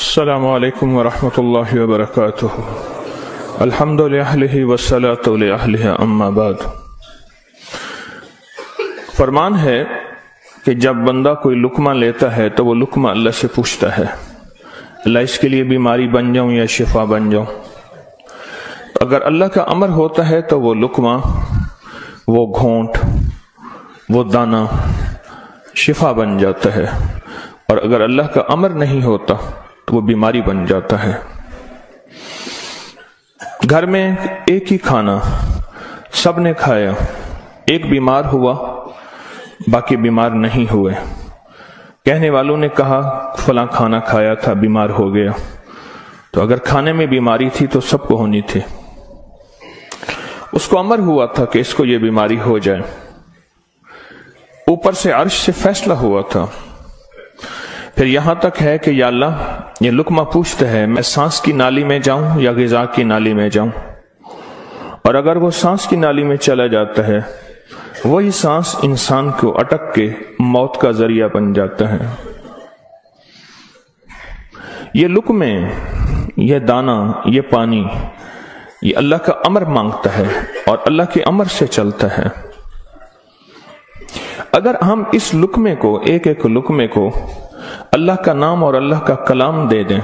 السلام علیکم ورحمۃ اللہ وبرکاتہ۔ الحمد للہ والصلاۃ لأہلہ اما بعد۔ فرمان ہے کہ جب بندہ کوئی لقمہ لیتا ہے تو وہ لقمہ اللہ سے پوچھتا ہے، اللہ اس کے لیے بیماری بن جاؤں یا شفا بن جاؤں؟ اگر اللہ کا امر ہوتا ہے تو وہ لقمہ، وہ گھونٹ، وہ دانہ شفا بن جاتا ہے، اور اگر اللہ کا امر نہیں ہوتا تو وہ بیماری بن جاتا ہے۔ گھر میں ایک ہی کھانا سب نے کھایا، ایک بیمار ہوا باقی بیمار نہیں ہوئے، کہنے والوں نے کہا فلاں کھانا کھایا تھا بیمار ہو گیا، تو اگر کھانے میں بیماری تھی تو سب کو ہونی تھی۔ اس کو امر ہوا تھا کہ اس کو یہ بیماری ہو جائے، اوپر سے عرش سے فیصلہ ہوا تھا۔ پھر یہاں تک ہے کہ یا اللہ یہ لقمہ پوچھتا ہے میں سانس کی نالی میں جاؤں یا غذا کی نالی میں جاؤں، اور اگر وہ سانس کی نالی میں چلا جاتا ہے وہی سانس انسان کو اٹک کے موت کا ذریعہ بن جاتا ہے۔ یہ لقمے، یہ دانہ، یہ پانی، یہ اللہ کا امر مانگتا ہے اور اللہ کے امر سے چلتا ہے۔ اگر ہم اس لقمے کو، ایک ایک لقمے کو اللہ کا نام اور اللہ کا کلام دے دیں،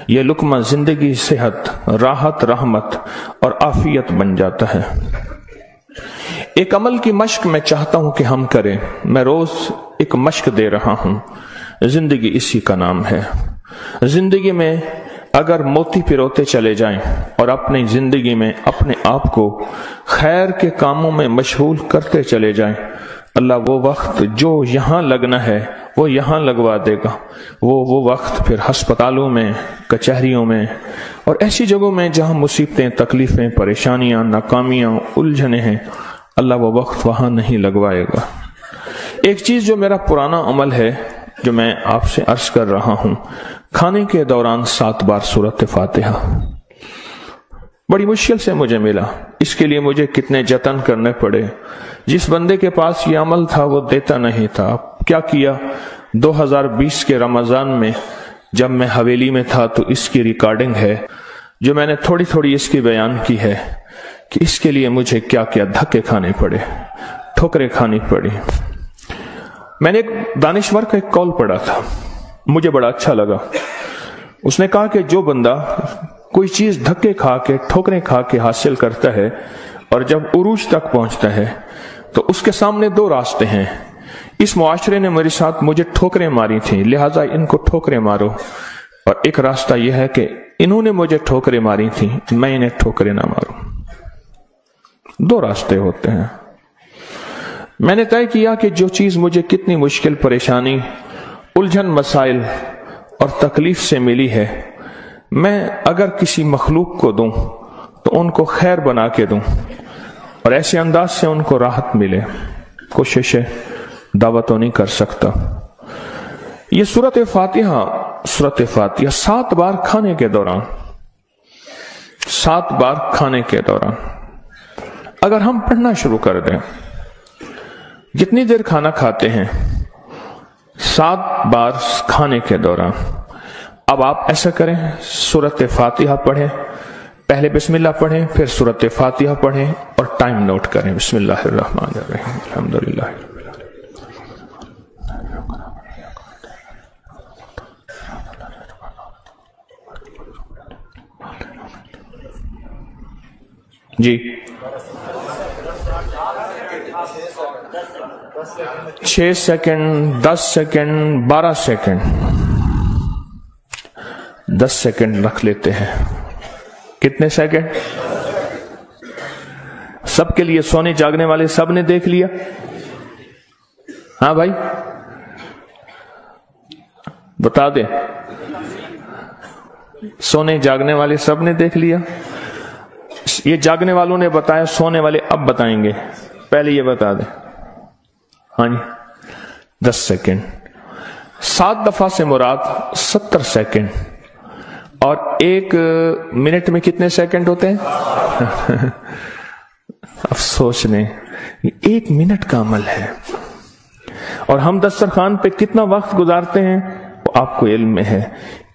یہ لقمہ زندگی، صحت، راحت، رحمت اور عافیت بن جاتا ہے۔ ایک عمل کی مشق میں چاہتا ہوں کہ ہم کریں، میں روز ایک مشق دے رہا ہوں، زندگی اسی کا نام ہے۔ زندگی میں اگر موتی پروتے چلے جائیں اور اپنی زندگی میں اپنے آپ کو خیر کے کاموں میں مشغول کرتے چلے جائیں، اللہ وہ وقت جو یہاں لگنا ہے وہ یہاں لگوا دے گا۔ وہ وقت پھر ہسپتالوں میں، کچہریوں میں اور ایسی جگہوں میں جہاں مصیبتیں، تکلیفیں، پریشانیاں، ناکامیاں، الجھنیں ہیں، اللہ وہ وقت وہاں نہیں لگوائے گا۔ ایک چیز جو میرا پرانا عمل ہے، جو میں آپ سے عرض کر رہا ہوں، کھانے کے دوران 7 بار سورۃ فاتحہ، بڑی مشکل سے مجھے ملا، اس کے لیے مجھے کتنے جتن کرنے پڑے۔ جس بندے کے پاس یہ عمل تھا وہ دیتا نہیں تھا۔ کیا کیا، 2020 کے رمضان میں جب میں حویلی میں تھا تو اس کی ریکارڈنگ ہے، جو میں نے تھوڑی تھوڑی اس کی بیان کی ہے کہ اس کے لیے مجھے کیا کیا دھکے کھانے پڑے، ٹھوکریں کھانی پڑی۔ میں نے ایک دانشور کا ایک قول پڑھا تھا، مجھے بڑا اچھا لگا۔ اس نے کہا کہ جو بندہ کوئی چیز دھکے کھا کے، ٹھوکریں کھا کے حاصل کرتا ہے اور جب عروج تک پہنچتا ہے تو اس کے سامنے 2 راستے ہیں۔ اس معاشرے نے میرے ساتھ مجھے ٹھوکریں ماری تھیں، لہٰذا ان کو ٹھوکریں مارو، اور ایک راستہ یہ ہے کہ انہوں نے مجھے ٹھوکریں ماری تھیں، میں انہیں ٹھوکریں نہ ماروں۔ 2 راستے ہوتے ہیں۔ میں نے طے کیا کہ جو چیز مجھے کتنی مشکل، پریشانی، الجھن، مسائل اور تکلیف سے ملی ہے، میں اگر کسی مخلوق کو دوں تو ان کو خیر بنا کے دوں اور ایسے انداز سے ان کو راحت ملے۔ کوشش دعوت تو نہیں کر سکتا۔ یہ سورۃ فاتحہ 7 بار کھانے کے دوران، 7 بار کھانے کے دوران اگر ہم پڑھنا شروع کر دیں، جتنی دیر کھانا کھاتے ہیں 7 بار کھانے کے دوران، اب آپ ایسا کریں، سورۃ فاتحہ پڑھیں، پہلے بسم اللہ پڑھیں، پھر سورۃ فاتحہ پڑھیں اور ٹائم نوٹ کریں۔ بسم اللہ الرحمن الرحیم، الحمدللہ۔ جی 6 سیکنڈ، 10 سیکنڈ، 12 سیکنڈ، 10 سیکنڈ رکھ لیتے ہیں۔ کتنے سیکنڈ؟ سب کے لیے، سونے جاگنے والے سب نے دیکھ لیا؟ ہاں بھائی بتا دیں، سونے جاگنے والے سب نے دیکھ لیا؟ یہ جاگنے والوں نے بتایا، سونے والے اب بتائیں گے، پہلے یہ بتا دیں۔ ہاں جی 10 سیکنڈ، 7 دفعہ سے مراد 70 سیکنڈ، اور 1 منٹ میں کتنے سیکنڈ ہوتے ہیں؟ اب سوچ لیں، 1 منٹ کا عمل ہے، اور ہم دسترخوان پہ کتنا وقت گزارتے ہیں آپ کو علم میں ہے۔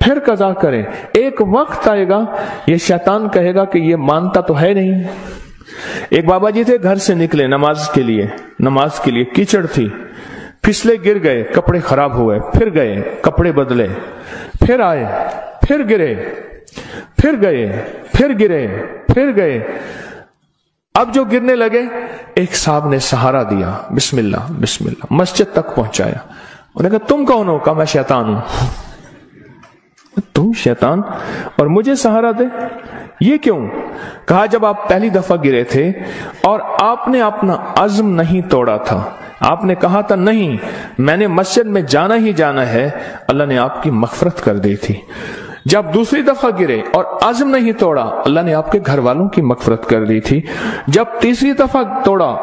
پھر قضا کریں. ایک وقت آئے گا یہ شیطان کہے گا کہ یہ مانتا تو ہے نہیں. ایک بابا جی تھے، گھر سے نکلے نماز کے لیے کیچڑ تھی، پھسلے گر گئے، کپڑے خراب ہوئے، پھر گئے کپڑے بدلے، پھر آئے، پھر گرے، پھر گئے، پھر گرے، پھر گئے. اب جو گرنے لگے ایک صاحب نے سہارا دیا، بسم اللہ بسم اللہ، مسجد تک پہنچایا. انہوں نے کہا تم کون ہو؟ کہا میں شیطان ہوں. تم شیطان اور مجھے سہارا دے، یہ کیوں؟ کہا جب آپ پہلی دفعہ گرے تھے اور آپ نے اپنا عزم نہیں توڑا تھا، آپ نے کہا تھا نہیں میں نے مسجد میں جانا ہی جانا ہے، اللہ نے آپ کی مغفرت کر دی تھی. جب دوسری دفعہ گرے اور عزم نہیں توڑا، اللہ نے آپ کے گھر والوں کی مغفرت کر دی تھی. جب تیسری دفعہ توڑا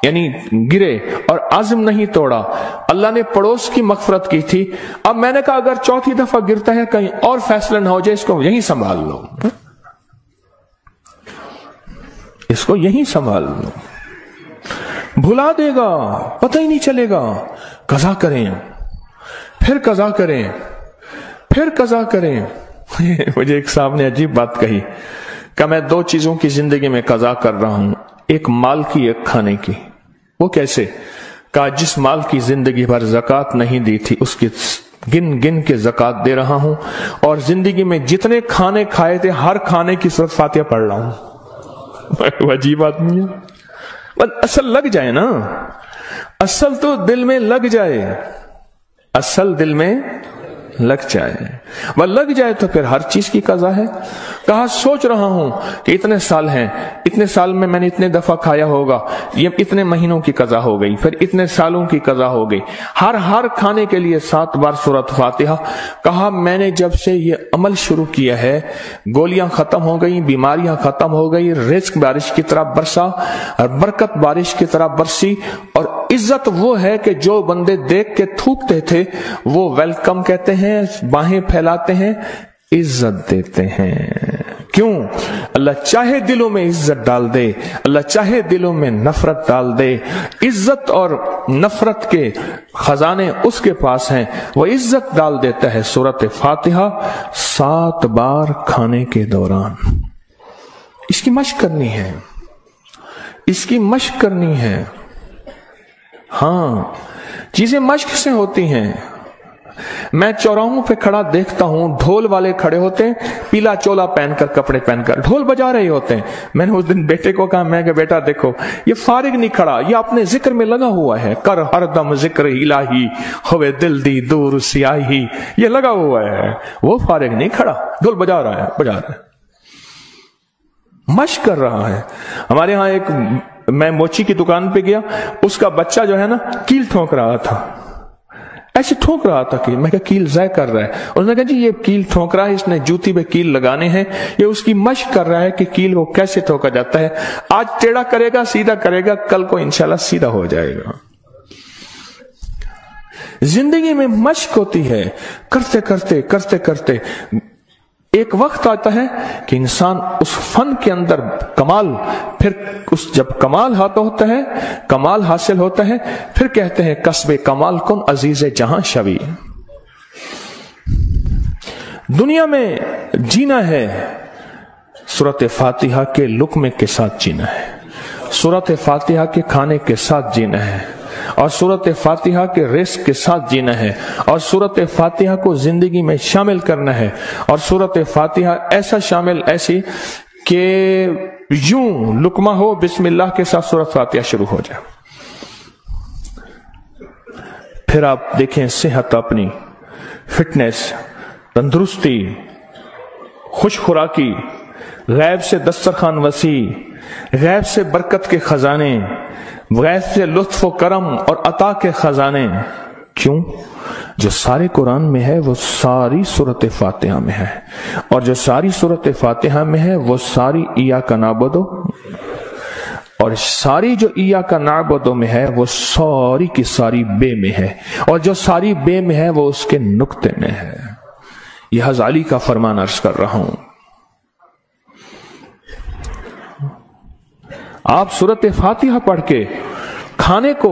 یعنی گرے اور عزم نہیں توڑا، اللہ نے پڑوس کی مغفرت کی تھی. اب میں نے کہا اگر چوتھی دفعہ گرتا ہے کہیں اور فیصلہ نہ ہو جائے، اس کو یہیں سنبھال لو، اس کو یہیں سنبھال لو، بھلا دے گا، پتہ ہی نہیں چلے گا. قضا کریں، پھر قضا کریں، پھر قضا کریں. مجھے ایک صاحب نے عجیب بات کہی کہ میں 2 چیزوں کی زندگی میں قضا کر رہا ہوں، ایک مال کی، ایک کھانے کی. وہ کیسے؟ کہا جس مال کی زندگی بھر زکوٰۃ نہیں دی تھی اس کی گن گن کے زکوٰۃ دے رہا ہوں، اور زندگی میں جتنے کھانے کھائے تھے ہر کھانے کی سورۃ فاتحہ پڑھ رہا ہوں. عجیب آدمی ہے. اصل لگ جائے نا، اصل تو دل میں لگ جائے، اصل دل میں لگ جائے، وہ لگ جائے تو پھر ہر چیز کی قضا ہے. کہا سوچ رہا ہوں کہ اتنے سال ہیں، اتنے سال میں نے اتنے دفعہ کھایا ہوگا، یہ اتنے مہینوں کی قضا ہو گئی، پھر اتنے سالوں کی قضا ہو گئی، ہر کھانے کے لیے 7 بار سورۃ فاتحہ. کہا میں نے جب سے یہ عمل شروع کیا ہے، گولیاں ختم ہو گئی، بیماریاں ختم ہو گئی، رزق بارش کی طرح برسا اور برکت بارش کی طرح برسی. اور عزت وہ ہے کہ جو بندے دیکھ کے تھوکتے تھے وہ ویلکم کہتے ہیں، باہیں پھیلاتے ہیں، عزت دیتے ہیں. کیوں؟ اللہ چاہے دلوں میں عزت ڈال دے، اللہ چاہے دلوں میں نفرت ڈال دے. عزت اور نفرت کے خزانے اس کے پاس ہیں، وہ عزت ڈال دیتا ہے. سورۃ فاتحہ 7 بار کھانے کے دوران. اس کی مشق کرنی ہے، اس کی مشق کرنی ہے. ہاں چیزیں مشق سے ہوتی ہیں. میں چوراہوں پہ کھڑا دیکھتا ہوں، ڈھول والے کھڑے ہوتے ہیں، پیلا چولا پہن کر، کپڑے پہن کر ڈھول بجا رہے ہوتے ہیں. میں نے اس دن بیٹے کو کہا، میں کہ بیٹا دیکھو یہ فارغ نہیں کھڑا، یہ اپنے ذکر میں لگا ہوا ہے. کر ہر دم ذکر الہی ہوئے دل دی دور سیاہی، یہ لگا ہوا ہے. وہ فارغ نہیں کھڑا، ڈھول بجا رہا ہے، مشق کر رہا ہے. ہمارے ہاں ایک، میں موچی کی دکان پہ گیا، اس کا بچہ جو ہے نا کیل ٹھونک رہا تھا، ایسے ٹھونک رہا تھا کہ میں کہا کیل ضائع کر رہا ہے. اس نے کہا جی یہ کیل ٹھونک رہا ہے، اس نے جوتی پہ کیل لگانے ہیں، یہ اس کی مشق کر رہا ہے کہ کیل کو کیسے ٹھوکا جاتا ہے. آج ٹیڑھا کرے گا، سیدھا کرے گا، کل کو انشاءاللہ سیدھا ہو جائے گا. زندگی میں مشق ہوتی ہے، کرتے کرتے کرتے کرتے ایک وقت آتا ہے کہ انسان اس فن کے اندر کمال، پھر اس جب کمال ہوتا ہے، کمال حاصل ہوتا ہے، پھر کہتے ہیں کسب کمال کن عزیز جہاں شوی. دنیا میں جینا ہے سورۃ فاتحہ کے لقمے کے ساتھ جینا ہے، سورۃ فاتحہ کے کھانے کے ساتھ جینا ہے، اور سورۃ فاتحہ کے رزق کے ساتھ جینا ہے، اور سورۃ فاتحہ کو زندگی میں شامل کرنا ہے. اور سورۃ فاتحہ ایسا شامل، ایسی کہ یوں لقمہ ہو بسم اللہ کے ساتھ سورۃ فاتحہ شروع ہو جائے. پھر آپ دیکھیں صحت، اپنی فٹنس، تندرستی، خوش خوراکی، غیب سے دسترخوان وسیع، غیب سے برکت کے خزانے، غیب سے لطف و کرم اور عطا کے خزانے. کیوں؟ جو سارے قرآن میں ہے وہ ساری سورۃ فاتحہ میں ہے، اور جو ساری سورۃ فاتحہ میں ہے وہ ساری ایاک نعبد، اور ساری جو ایاک نعبد میں ہے وہ ساری کی ساری بے میں ہے، اور جو ساری بے میں ہے وہ اس کے نقطے میں ہے. یہ غزالی کا فرمان عرض کر رہا ہوں. آپ سورۃ فاتحہ پڑھ کے کھانے کو